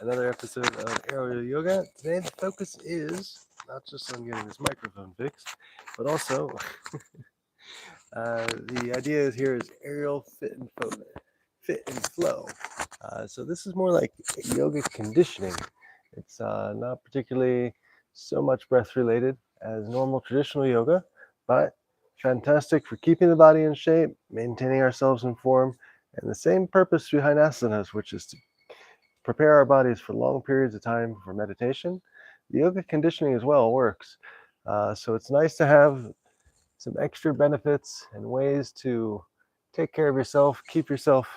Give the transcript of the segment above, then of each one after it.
Another episode of Aerial Yoga. Today the focus is not just on getting this microphone fixed, but also the idea is here is aerial fit and flow. So this is more like yoga conditioning. It's not particularly so much breath related as normal traditional yoga, but fantastic for keeping the body in shape, maintaining ourselves in form, and the same purpose behind asanas, which is to prepare our bodies for long periods of time for meditation. The yoga conditioning as well works. So it's nice to have some extra benefits and ways to take care of yourself, keep yourself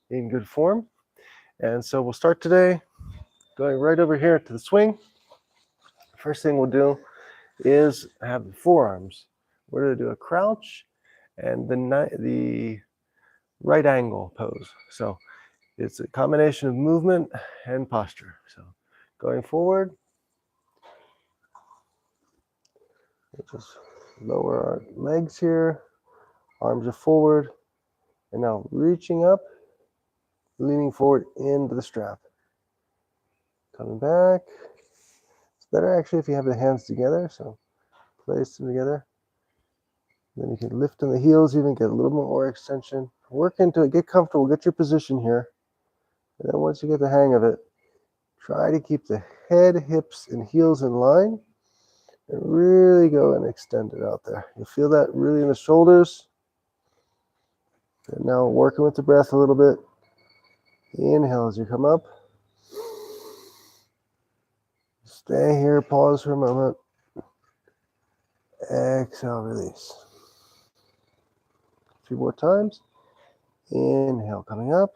in good form. And so we'll start today going right over here to the swing. First thing we'll do is have the forearms. We're going to do a crouch and the right angle pose. So it's a combination of movement and posture. So going forward, we'll just lower our legs here, arms are forward, and now reaching up, leaning forward into the strap. Coming back. It's better actually if you have the hands together, so place them together. Then you can lift in the heels, even get a little more extension. Work into it, get comfortable, get your position here. And then once you get the hang of it, try to keep the head, hips, and heels in line and really go and extend it out there. You'll feel that really in the shoulders. And now working with the breath a little bit. Inhale as you come up. Stay here, pause for a moment. Exhale, release. A few more times. Inhale, coming up.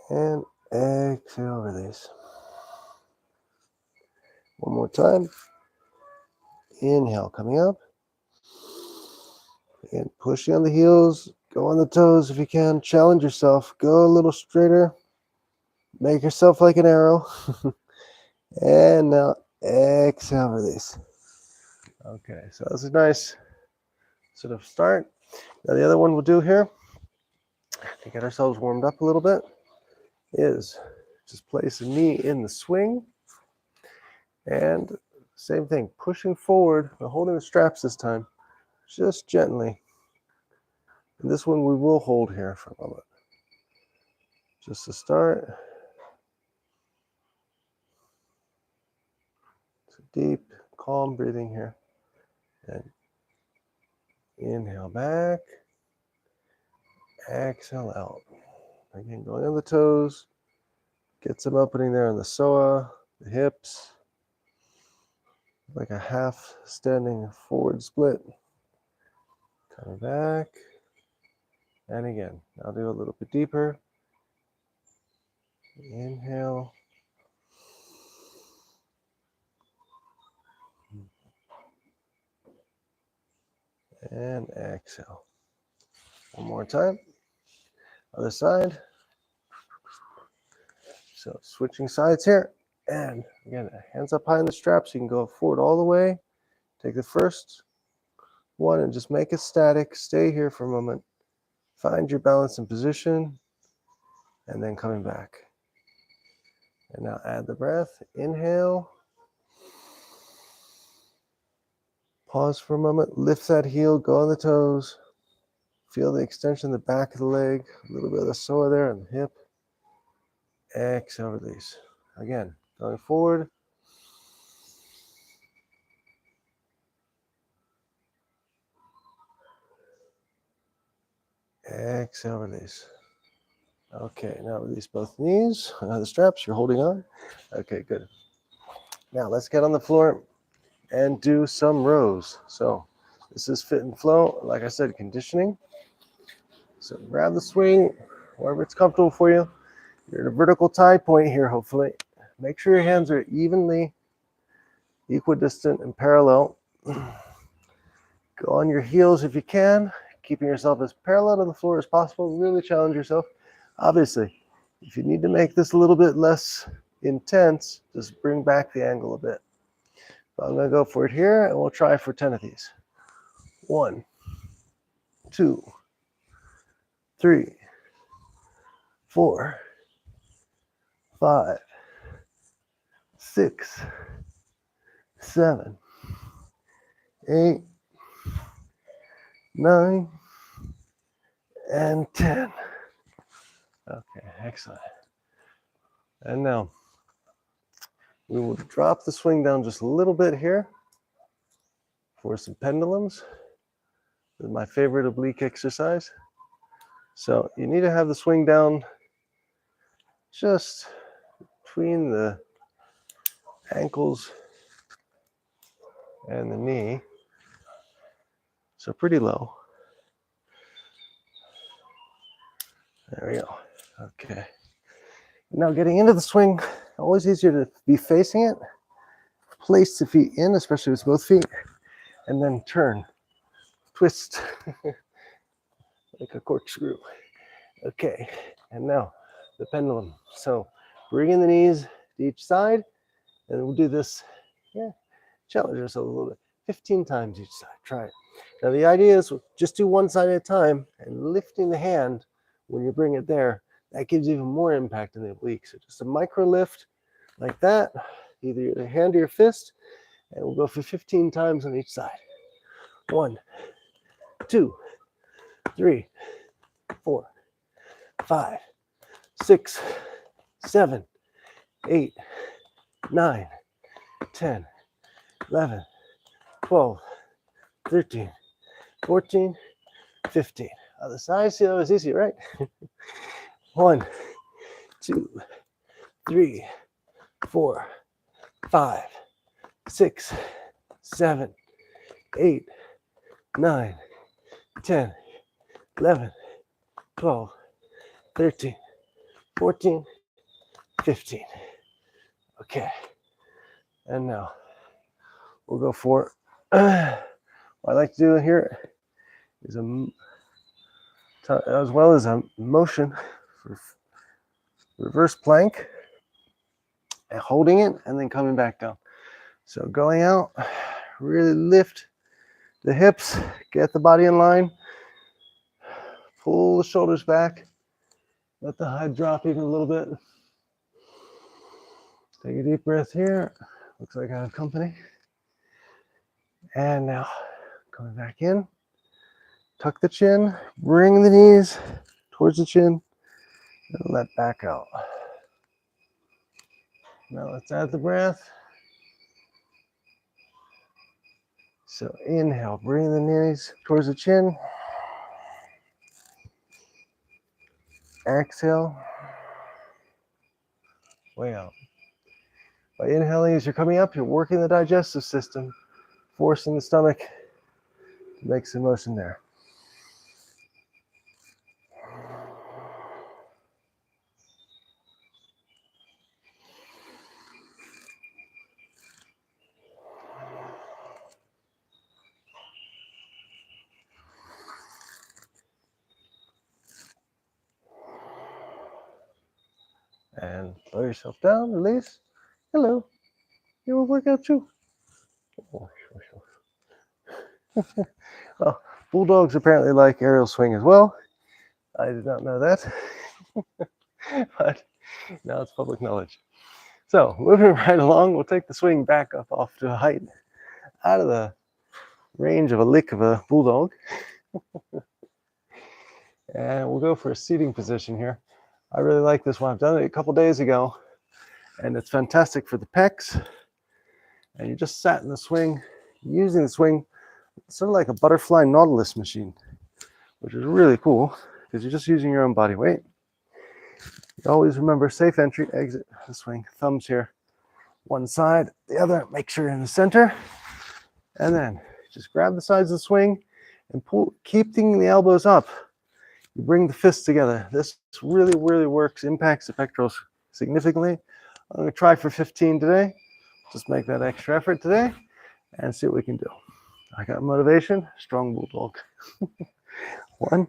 And exhale, release. One more time. Inhale, coming up. Again, pushing on the heels. Go on the toes if you can. Challenge yourself. Go a little straighter. Make yourself like an arrow. And now exhale, release. Okay, so that's a nice sort of start. Now the other one we'll do here, to get ourselves warmed up a little bit, is just place a knee in the swing. And same thing, pushing forward, but holding the straps this time, just gently. And this one we will hold here for a moment. Just to start. So deep, calm breathing here. And inhale back. Exhale out. Again, going on the toes. Get some opening there in the psoas, the hips. Like a half standing forward split. Coming back. And again, I'll do a little bit deeper. Inhale. And exhale. One more time. Other side. So switching sides here. And again, hands up high in the straps. You can go forward all the way. Take the first one and just make it static. Stay here for a moment. Find your balance and position. And then coming back. And now add the breath. Inhale. Pause for a moment. Lift that heel. Go on the toes. Feel the extension in the back of the leg. A little bit of the psoas there and the hip. Exhale, release. Again, going forward. Exhale, release. Okay, now release both knees. The straps you're holding on. Okay, good. Now let's get on the floor and do some rows. So this is fit and flow. Like I said, conditioning. So grab the swing wherever it's comfortable for you. You're at a vertical tie point here, hopefully. Make sure your hands are evenly equidistant and parallel. Go on your heels if you can, keeping yourself as parallel to the floor as possible. Really challenge yourself. Obviously, if you need to make this a little bit less intense, just bring back the angle a bit. But I'm going to go for it here, and we'll try for 10 of these. 1, 2, 3, 4, 5, 6, 7, 8, 9, and 10. Okay, excellent. And now we will drop the swing down just a little bit here for some pendulums. This is my favorite oblique exercise. So you need to have the swing down just between the ankles and the knee. So pretty low. There we go. Okay. Now getting into the swing, always easier to be facing it. Place the feet in, especially with both feet, and then turn, twist like a corkscrew. Okay, and now the pendulum. So bring in the knees to each side, and we'll do this, challenge yourself a little bit, 15 times each side. Try it. Now the idea is just do one side at a time, and lifting the hand when you bring it there, that gives even more impact in the obliques. So just a micro lift like that, either your hand or your fist, and we'll go for 15 times on each side. 1, 2, 3, 4, 5, 6, 7, 8, 9, 10, 11, 12, 13, 14, 15. Other side, see, that was easy, right? 1, 2, 3, 4, 5, 6, 7, 8, 9, 10, 11, 12, 13, 14, 15. Okay. And now we'll go for what I like to do here is as well as a motion for reverse plank and holding it and then coming back down. So going out, really lift the hips, get the body in line, pull the shoulders back, let the head drop even a little bit. Take a deep breath here. Looks like I have company. And now coming back in, tuck the chin, bring the knees towards the chin, and let back out. Now let's add the breath. So inhale, bring the knees towards the chin. Exhale, way out. By inhaling, as you're coming up, you're working the digestive system, forcing the stomach to make some motion there. And slow yourself down, release. Hello, you will work out too. Oh, sure. Well, bulldogs apparently like aerial swing as well. I did not know that, but now it's public knowledge. So moving right along, we'll take the swing back up off to a height out of the range of a lick of a bulldog. And we'll go for a seating position here. I really like this one. I've done it a couple days ago, and it's fantastic for the pecs. And you just sat in the swing, using the swing sort of like a butterfly Nautilus machine, which is really cool because you're just using your own body weight. You always remember safe entry, exit the swing. Thumbs here, one side, the other. Make sure you're in the center, and then just grab the sides of the swing and pull, keeping the elbows up. You bring the fists together. This really, really works, impacts the pectorals significantly. I'm going to try for 15 today. Just make that extra effort today and see what we can do. I got motivation, strong bulldog. 1,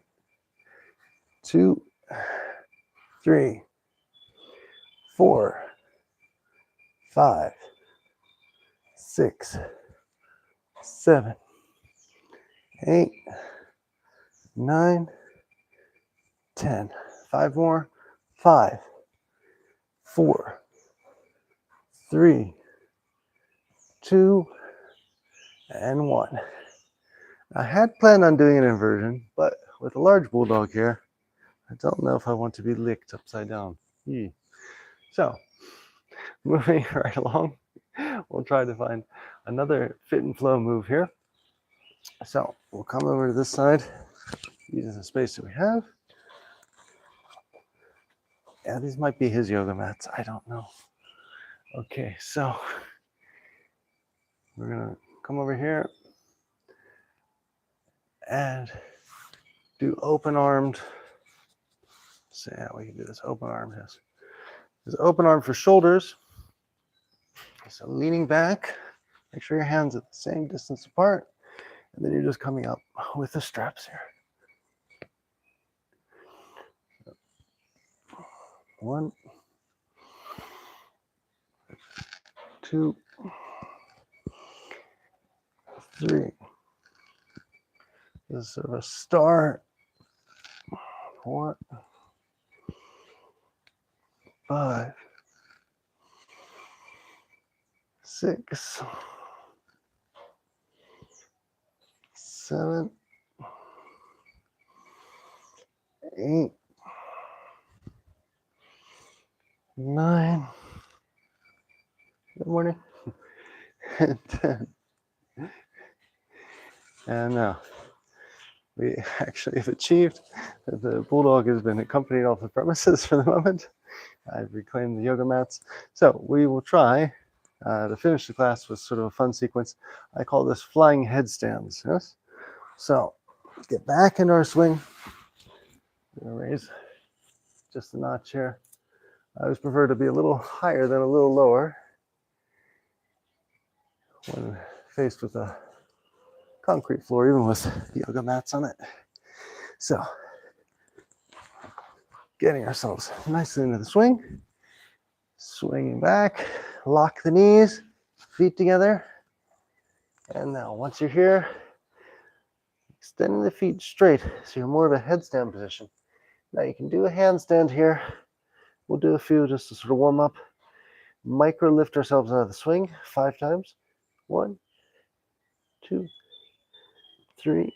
2, 3, 4, 5, 6, 7, 8, 9, 10. 5 more. 5, 4, 3, 2, and 1. I had planned on doing an inversion, but with a large bulldog here, I don't know if I want to be licked upside down. So, moving right along, we'll try to find another fit and flow move here. So, we'll come over to this side, using the space that we have. Yeah, these might be his yoga mats. I don't know. Okay, so we're gonna come over here and do open armed. So yeah, we can do this open arm. Yes, this open arm for shoulders. So leaning back, make sure your hands are the same distance apart, and then you're just coming up with the straps here. 1, 2, 3. This is sort of a star. 4, 5, 6, 7, 8, 9. Good morning. And 10. And now we actually have achieved that the bulldog has been accompanied off the premises for the moment. I've reclaimed the yoga mats. So we will try to finish the class with sort of a fun sequence. I call this flying headstands. Yes? So get back into our swing. We're gonna raise just a notch here. I always prefer to be a little higher than a little lower when faced with a concrete floor, even with yoga mats on it. So, getting ourselves nicely into the swing, swinging back, lock the knees, feet together. And now once you're here, extending the feet straight so you're more of a headstand position. Now you can do a handstand here. We'll do a few just to sort of warm up. Micro lift ourselves out of the swing 5 times. 1, 2, 3,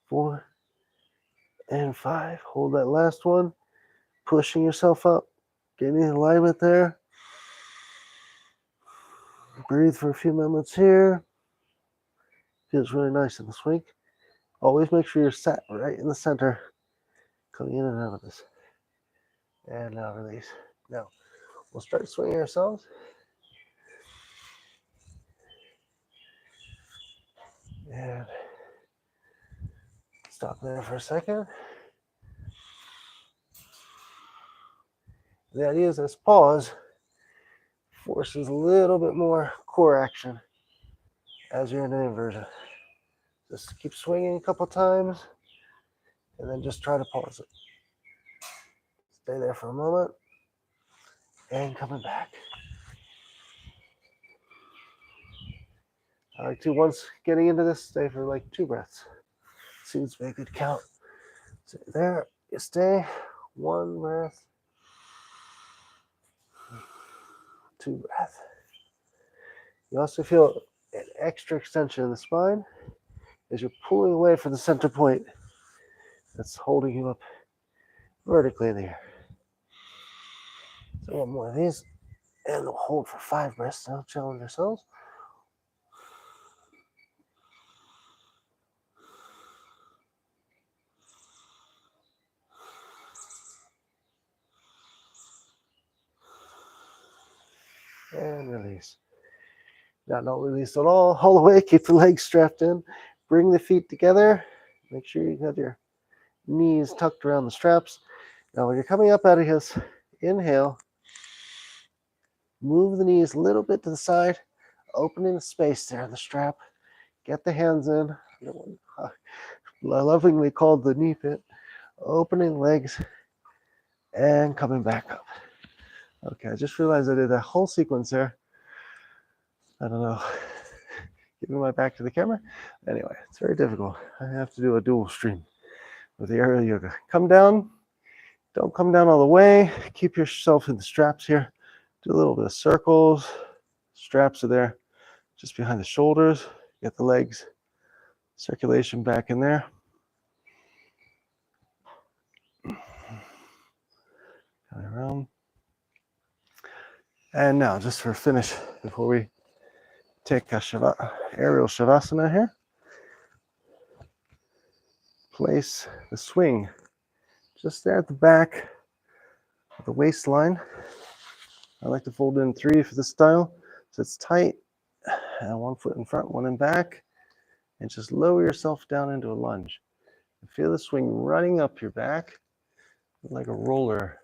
4, and 5. Hold that last one. Pushing yourself up. Getting in alignment there. Breathe for a few moments here. Feels really nice in the swing. Always make sure you're sat right in the center. Coming in and out of this. And now release. Now, we'll start swinging ourselves. And stop there for a second. The idea is this pause forces a little bit more core action as you're in an inversion. Just keep swinging a couple times and then just try to pause it. Stay there for a moment and coming back. I like to, once getting into this, stay for like 2 breaths. Seems to be a good count. So there, you stay, 1 breath, 2 breath. You also feel an extra extension in the spine as you're pulling away from the center point that's holding you up vertically in the air. So 1 more of these, and we'll hold for 5 breaths. Now challenge ourselves. And release. Now don't release at all the way. Keep the legs strapped in. Bring the feet together. Make sure you got your knees tucked around the straps. Now when you're coming up out of his inhale, move the knees a little bit to the side, opening the space there in the strap. Get the hands in. Lovingly called the knee pit. Opening legs and coming back up. Okay, I just realized I did that whole sequence there. I don't know. Giving my back to the camera. Anyway, it's very difficult. I have to do a dual stream with the aerial yoga. Come down, Don't come down all the way. Keep yourself in the straps here. Do a little bit of circles. Straps are there just behind the shoulders. Get the legs, circulation back in there. Coming around. And now, just for a finish, before we take a aerial Shavasana here, place the swing just there at the back of the waistline. I like to fold in 3 for this style, so it's tight, and 1 foot in front, 1 in back, and just lower yourself down into a lunge. Feel the swing running up your back like a roller,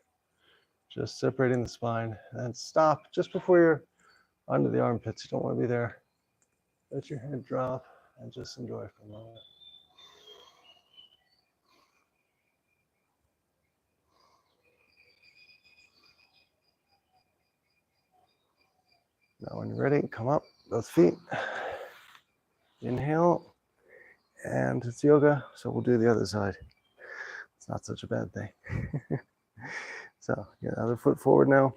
just separating the spine, and stop just before you're under the armpits. You don't want to be there. Let your head drop and just enjoy for a moment. Now when you're ready, come up, both feet. Inhale, and it's yoga, so we'll do the other side. It's not such a bad thing. So get another foot forward now.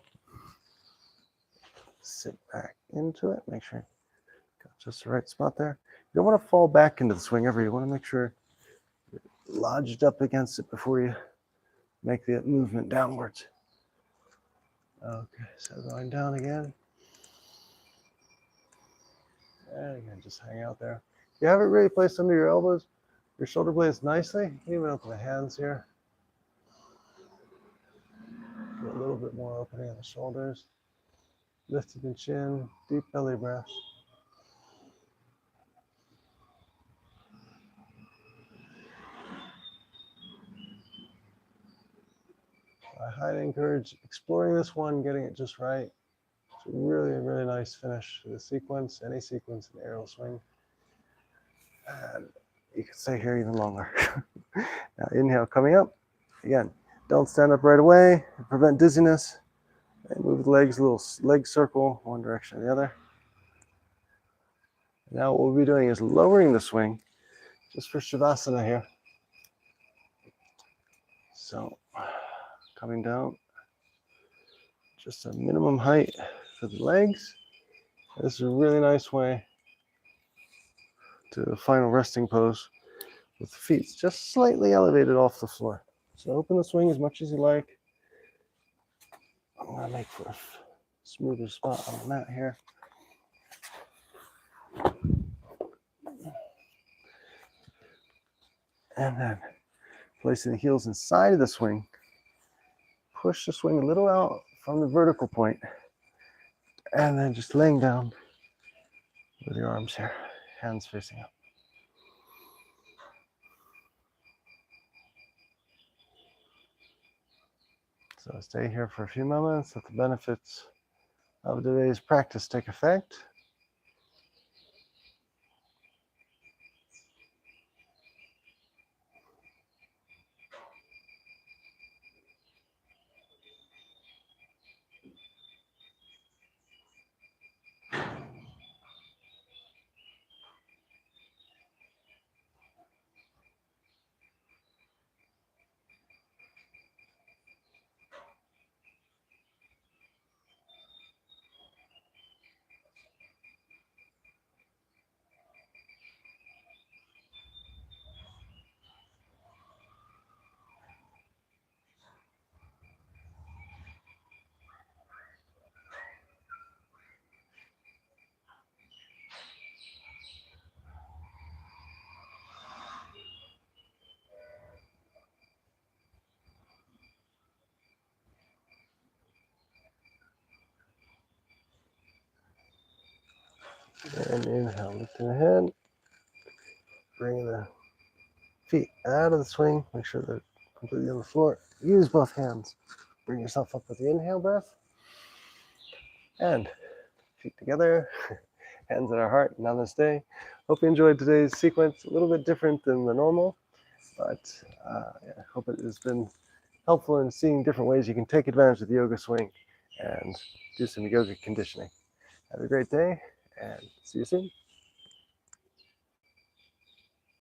Sit back into it. Make sure you got just the right spot there. You don't want to fall back into the swing ever. You want to make sure you're lodged up against it before you make the movement downwards. Okay, so going down again. And again, just hang out there. You have it really placed under your elbows, your shoulder blades nicely. Even open the hands here. Get a little bit more opening in the shoulders. Lifting the chin, deep belly breath. I highly encourage exploring this one, getting it just right. It's a really, really nice finish to the sequence, any sequence in aerial swing. And you can stay here even longer. Now inhale, coming up. Again, don't stand up right away, prevent dizziness. And move the legs, a little leg circle, one direction or the other. Now what we'll be doing is lowering the swing, just for Shavasana here. So, coming down, just a minimum height for the legs. This is a really nice way to the final resting pose with the feet just slightly elevated off the floor. So open the swing as much as you like. I'm gonna make for a smoother spot on the mat here. And then placing the heels inside of the swing, push the swing a little out from the vertical point, and then just laying down with your arms here, hands facing up. So stay here for a few moments, let the benefits of today's practice take effect. And inhale, lifting the head, bringing the feet out of the swing, make sure they're completely on the floor. Use both hands. Bring yourself up with the inhale breath. And feet together, hands at our heart, namaste. Hope you enjoyed today's sequence, a little bit different than the normal, but I hope it has been helpful in seeing different ways you can take advantage of the yoga swing and do some yoga conditioning. Have a great day and see you soon.